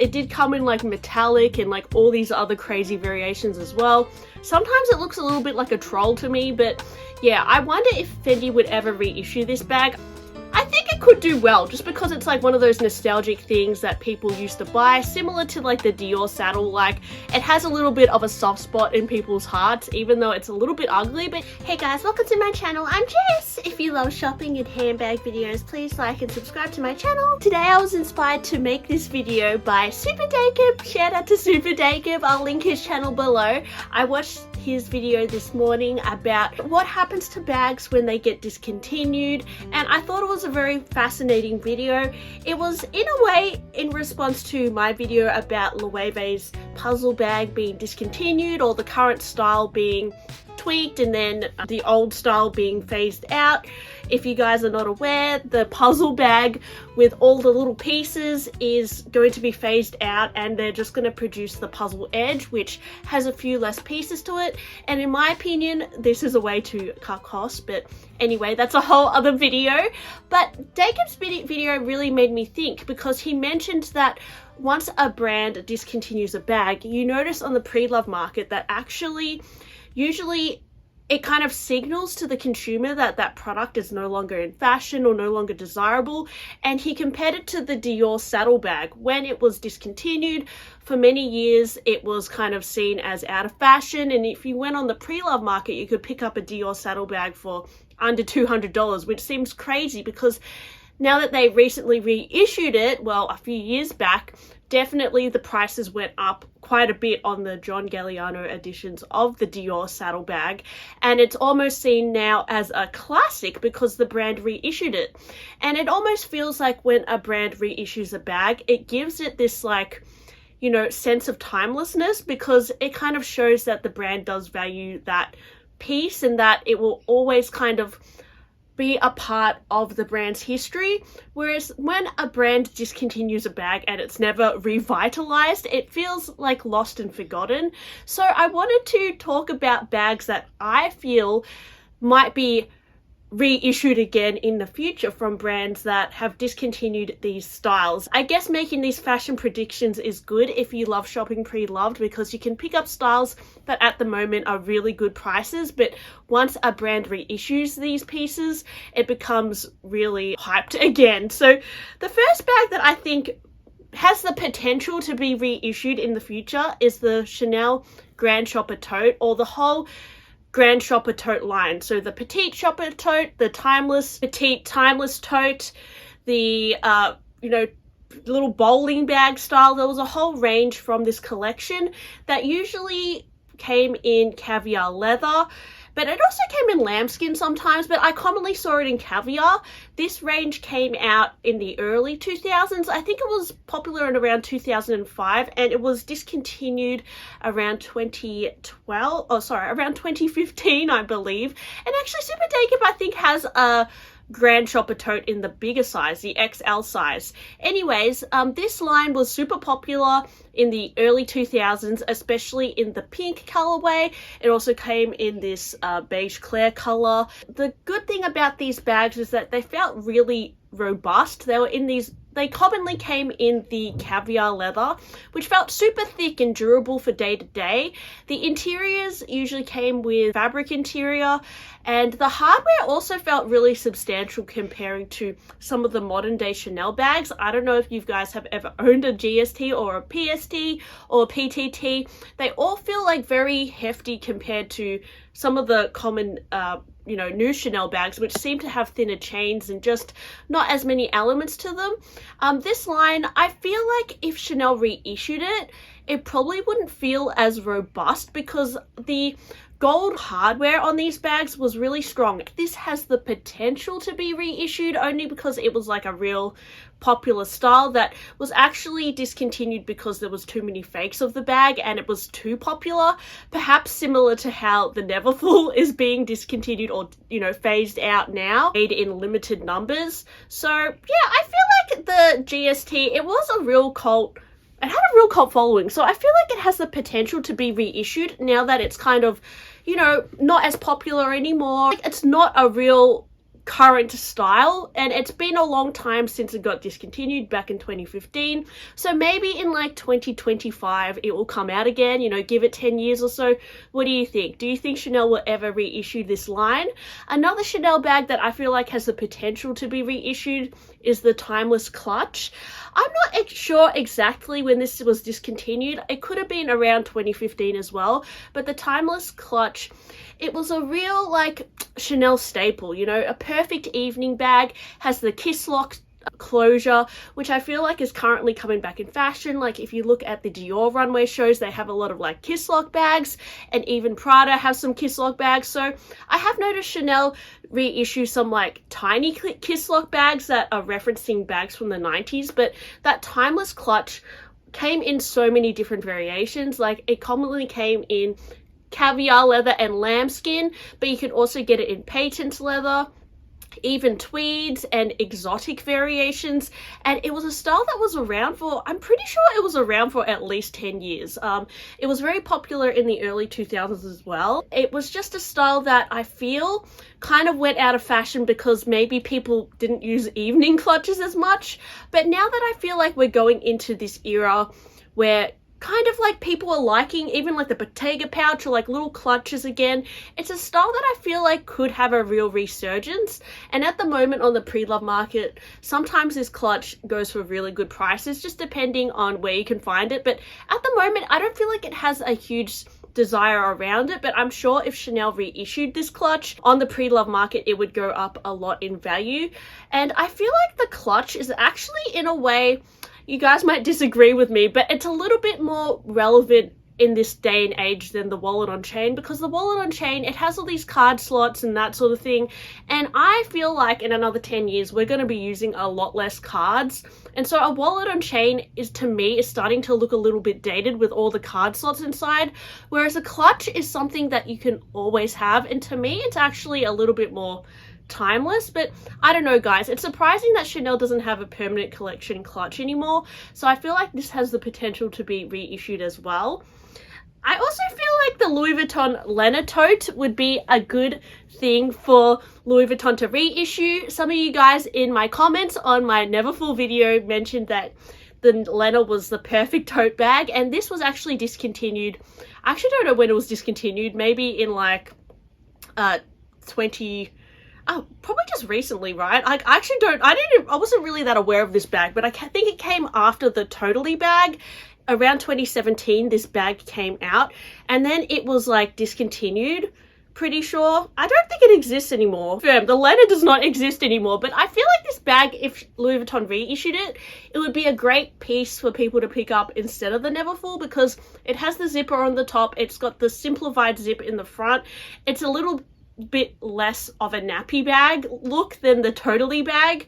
It did come in like metallic and like all these other crazy variations as well. Sometimes it looks a little bit like a troll to me, but yeah, I wonder if Fendi would ever reissue this bag. I think it could do well, just because it's like one of those nostalgic things that people used to buy, similar to like the Dior saddle. Like, it has a little bit of a soft spot in people's hearts, even though it's a little bit ugly. But hey guys, welcome to my channel. I'm Jess. If you love shopping and handbag videos, please like and subscribe to my channel. Today I was inspired to make this video by Super Jacob. Shout out to Super Jacob. I'll link his channel below. I watched his video this morning about what happens to bags when they get discontinued, and I thought it was a very fascinating video. It was in a way in response to my video about Loewe's puzzle bag being discontinued, or the current style being tweaked and then the old style being phased out. If you guys are not aware, the puzzle bag with all the little pieces is going to be phased out, and they're just going to produce the puzzle edge, which has a few less pieces to it. And in my opinion, this is a way to cut costs, but anyway, that's a whole other video. But Jacob's video really made me think, because he mentioned that once a brand discontinues a bag, you notice on the pre-love market that actually usually it kind of signals to the consumer that that product is no longer in fashion or no longer desirable. And he compared it to the Dior saddle bag. When it was discontinued, for many years it was kind of seen as out of fashion, and if you went on the pre-love market, you could pick up a Dior saddle bag for under $200, which seems crazy, because now that they recently reissued it, well, a few years back, definitely the prices went up quite a bit on the John Galliano editions of the Dior saddle bag, and it's almost seen now as a classic because the brand reissued it. And it almost feels like when a brand reissues a bag, it gives it this, like, you know, sense of timelessness, because it kind of shows that the brand does value that piece and that it will always kind of be a part of the brand's history. Whereas when a brand discontinues a bag and it's never revitalized, it feels like lost and forgotten. So I wanted to talk about bags that I feel might be reissued again in the future from brands that have discontinued these styles. I guess making these fashion predictions is good if you love shopping pre-loved, because you can pick up styles that at the moment are really good prices, but once a brand reissues these pieces, it becomes really hyped again. So the first bag that I think has the potential to be reissued in the future is the Chanel Grand Shopper tote, or the whole Grand Shopper tote line. So the petite shopper tote, the timeless petite timeless tote, the little bowling bag style. There was a whole range from this collection that usually came in caviar leather, but it also came in lambskin sometimes, but I commonly saw it in caviar. This range came out in the early 2000s. I think it was popular in around 2005, and it was discontinued around 2015, I believe. And actually Super Jacob, I think, has a Grand Shopper tote in the bigger size, the XL size. Anyways, this line was super popular in the early 2000s, especially in the pink colorway. It also came in this beige clair color. The good thing about these bags is that they felt really robust. They commonly came in the caviar leather, which felt super thick and durable for day to day. The interiors usually came with fabric interior, and the hardware also felt really substantial comparing to some of the modern day Chanel bags. I don't know if you guys have ever owned a GST or a PST or a PTT. They all feel like very hefty compared to some of the common new Chanel bags, which seem to have thinner chains and just not as many elements to them. This line, I feel like if Chanel reissued it, it probably wouldn't feel as robust, because the gold hardware on these bags was really strong. This has the potential to be reissued only because it was like a real popular style that was actually discontinued because there was too many fakes of the bag and it was too popular, perhaps similar to how the Neverfull is being discontinued or phased out now, made in limited numbers. So yeah, I feel like the GST, it was a real cult. It had a real cult following, so I feel like it has the potential to be reissued now that it's kind of not as popular anymore. It's not a real current style, and it's been a long time since it got discontinued back in 2015, so maybe in like 2025 it will come out again, you know, give it 10 years or so. What do you think? Do you think Chanel will ever reissue this line? Another Chanel bag that I feel like has the potential to be reissued is the Timeless Clutch. I'm not sure exactly when this was discontinued. It could have been around 2015 as well, but the Timeless Clutch, it was a real like Chanel staple, you know, a perfect evening bag, has the kiss lock closure, which I feel like is currently coming back in fashion. Like if you look at the Dior runway shows, they have a lot of like kiss lock bags, and even Prada has some kiss lock bags. So I have noticed Chanel reissue some like tiny kiss lock bags that are referencing bags from the 90s, but that Timeless Clutch came in so many different variations. Like it commonly came in caviar leather and lambskin, but you can also get it in patent leather, even tweeds and exotic variations, and it was a style that was around for, I'm pretty sure it was around for at least 10 years. It was very popular in the early 2000s as well. It was just a style that I feel kind of went out of fashion because maybe people didn't use evening clutches as much, but now that I feel like we're going into this era where kind of like people are liking even like the Bottega pouch or like little clutches again, it's a style that I feel like could have a real resurgence. And at the moment on the pre-love market, sometimes this clutch goes for really good prices, just depending on where you can find it. But at the moment, I don't feel like it has a huge desire around it, but I'm sure if Chanel reissued this clutch on the pre-love market, it would go up a lot in value. And I feel like the clutch is actually, in a way, you guys might disagree with me, but it's a little bit more relevant in this day and age than the wallet on chain, because the wallet on chain, it has all these card slots and that sort of thing, and I feel like in another 10 years we're going to be using a lot less cards, and so a wallet on chain is, to me, is starting to look a little bit dated with all the card slots inside, whereas a clutch is something that you can always have, and to me it's actually a little bit more timeless. But I don't know, guys, it's surprising that Chanel doesn't have a permanent collection clutch anymore, so I feel like this has the potential to be reissued as well. I also feel like the Louis Vuitton Lena tote would be a good thing for Louis Vuitton to reissue. Some of you guys in my comments on my Neverfull video mentioned that the Lena was the perfect tote bag, and this was actually discontinued. I actually don't know when it was discontinued, maybe in like probably just recently, right? I wasn't really that aware of this bag, but I think it came after the Totally bag. Around 2017, this bag came out, and then it was like discontinued, pretty sure. I don't think it exists anymore. The Lena does not exist anymore, but I feel like this bag, if Louis Vuitton reissued it, it would be a great piece for people to pick up instead of the Neverfull, because it has the zipper on the top, it's got the simplified zip in the front, it's a little bit less of a nappy bag look than the Totally bag,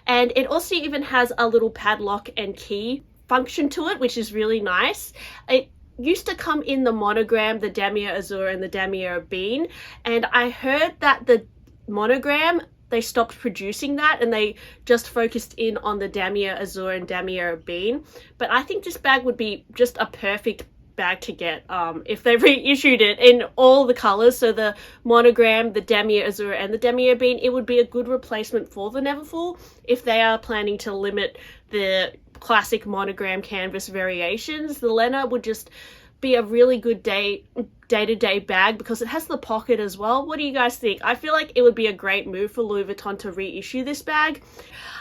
and it also even has a little padlock and key function to it, which is really nice. It used to come in the monogram, the Damier Azur and the Damier Bean, and I heard that the monogram, they stopped producing that and they just focused in on the Damier Azur and Damier Bean. But I think this bag would be just a perfect bag to get if they reissued it in all the colors, so the monogram, the Damier Azur and the Damier Bean. It would be a good replacement for the Neverfull if they are planning to limit the classic monogram canvas variations. The Lena would just be a really good day-to-day bag because it has the pocket as well. What do you guys think? I feel like it would be a great move for Louis Vuitton to reissue this bag.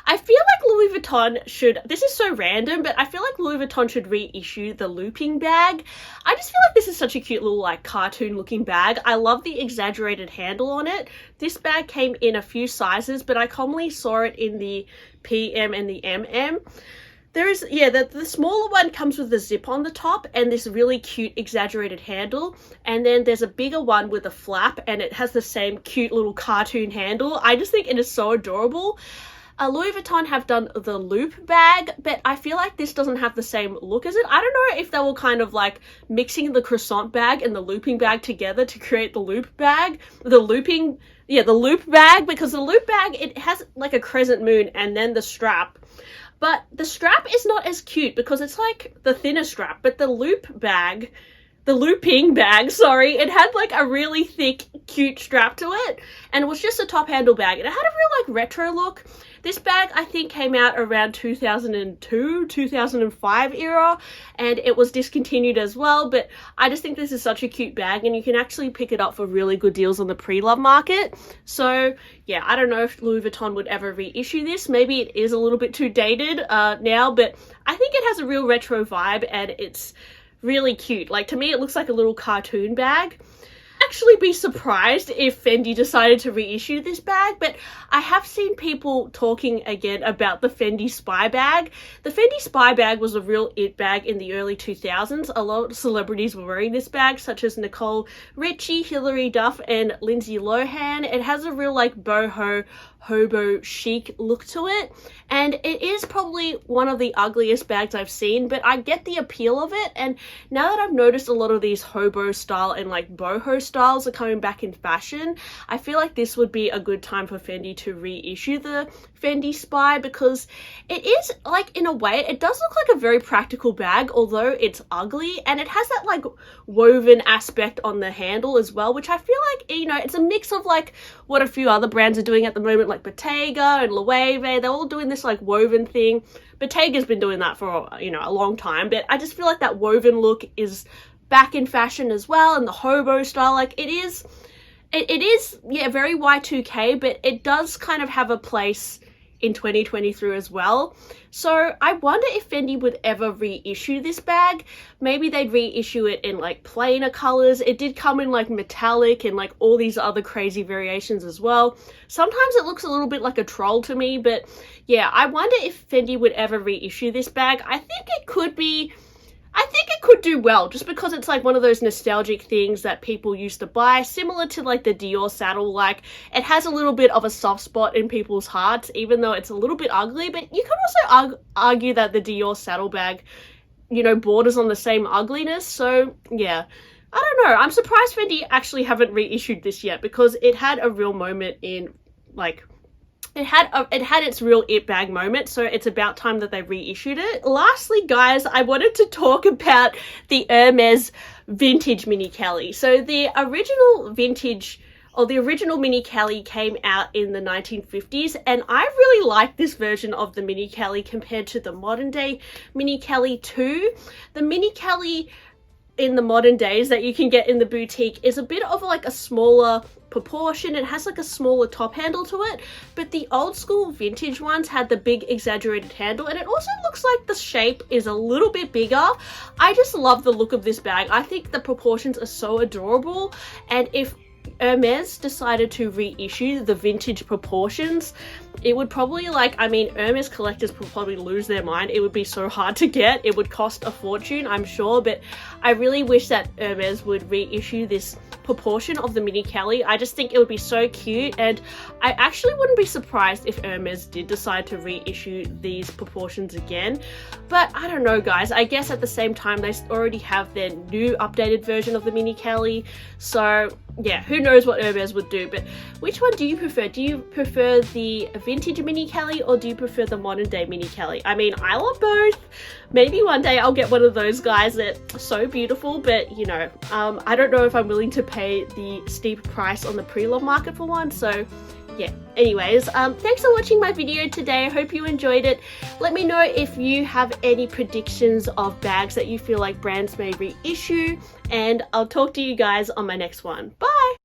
I feel like Louis Vuitton should, this is so random, but I feel like Louis Vuitton should reissue the looping bag. I just feel like this is such a cute little like cartoon looking bag. I love the exaggerated handle on it. This bag came in a few sizes, but I commonly saw it in the PM and the MM. There is, yeah, the smaller one comes with a zip on the top and this really cute exaggerated handle, and then there's a bigger one with a flap and it has the same cute little cartoon handle. I just think it is so adorable. Louis Vuitton have done the loop bag, but I feel like this doesn't have the same look as it. I don't know if they were kind of like mixing the croissant bag and the looping bag together to create the loop bag. The loop bag, because the loop bag, it has like a crescent moon and then the strap. But the strap is not as cute because it's like the thinner strap, but the loop bag, the looping bag, sorry, it had like a really thick, cute strap to it, and it was just a top handle bag, and it had a real like retro look. This bag, I think, came out around 2002, 2005 era, and it was discontinued as well, but I just think this is such a cute bag, and you can actually pick it up for really good deals on the pre-love market. So yeah, I don't know if Louis Vuitton would ever reissue this. Maybe it is a little bit too dated now, but I think it has a real retro vibe, and it's really cute. Like, to me, it looks like a little cartoon bag. Actually be surprised if Fendi decided to reissue this bag, but I have seen people talking again about the Fendi Spy bag. The Fendi Spy bag was a real it bag in the early 2000s. A lot of celebrities were wearing this bag, such as Nicole Richie, Hilary Duff, and Lindsay Lohan. It has a real like boho hobo chic look to it, and it is probably one of the ugliest bags I've seen, but I get the appeal of it. And now that I've noticed a lot of these hobo style and like boho styles are coming back in fashion, I feel like this would be a good time for Fendi to reissue the Fendi Spy, because it is, like, in a way, it does look like a very practical bag, although it's ugly, and it has that like woven aspect on the handle as well, which I feel like, you know, it's a mix of like what a few other brands are doing at the moment, like Bottega and Loewe. They're all doing this like woven thing. Bottega's been doing that for, you know, a long time, but I just feel like that woven look is back in fashion as well, and the hobo style, like, it is, yeah, very Y2K, but it does kind of have a place in 2023 as well. So I wonder if Fendi would ever reissue this bag. Maybe they'd reissue it in like plainer colors. It did come in like metallic and like all these other crazy variations as well. Sometimes it looks a little bit like a troll to me, but yeah, I wonder if Fendi would ever reissue this bag. I think it could do well, just because it's like one of those nostalgic things that people used to buy, similar to like the Dior saddle. Like, it has a little bit of a soft spot in people's hearts, even though it's a little bit ugly. But you can also argue that the Dior saddle bag, you know, borders on the same ugliness. So yeah, I don't know. I'm surprised Fendi actually haven't reissued this yet, because it had a real moment in like, it had its real it bag moment, so it's about time that they reissued it. Lastly, guys, I wanted to talk about the Hermes vintage Mini Kelly. So the original vintage, or the original Mini Kelly, came out in the 1950s, and I really like this version of the Mini Kelly compared to the modern day Mini Kelly 2. The Mini Kelly in the modern days that you can get in the boutique is a bit of like a smaller proportion. It has like a smaller top handle to it, but the old school vintage ones had the big exaggerated handle, and it also looks like the shape is a little bit bigger. I just love the look of this bag. I think the proportions are so adorable, and if Hermes decided to reissue the vintage proportions, it would probably, like, I mean, Hermes collectors would probably lose their mind. It would be so hard to get. It would cost a fortune, I'm sure, but I really wish that Hermes would reissue this proportion of the Mini Kelly. I just think it would be so cute, and I actually wouldn't be surprised if Hermes did decide to reissue these proportions again. But I don't know, guys. I guess at the same time, they already have their new updated version of the Mini Kelly, so yeah, who knows what Hermes would do. But which one do you prefer? Do you prefer the vintage Mini Kelly, or do you prefer the modern day Mini Kelly? I mean, I love both. Maybe one day I'll get one of those guys that's so beautiful, but you know, I don't know if I'm willing to pay the steep price on the pre-love market for one. So yeah, anyways, thanks for watching my video today. I hope you enjoyed it. Let me know if you have any predictions of bags that you feel like brands may reissue, and I'll talk to you guys on my next one. Bye!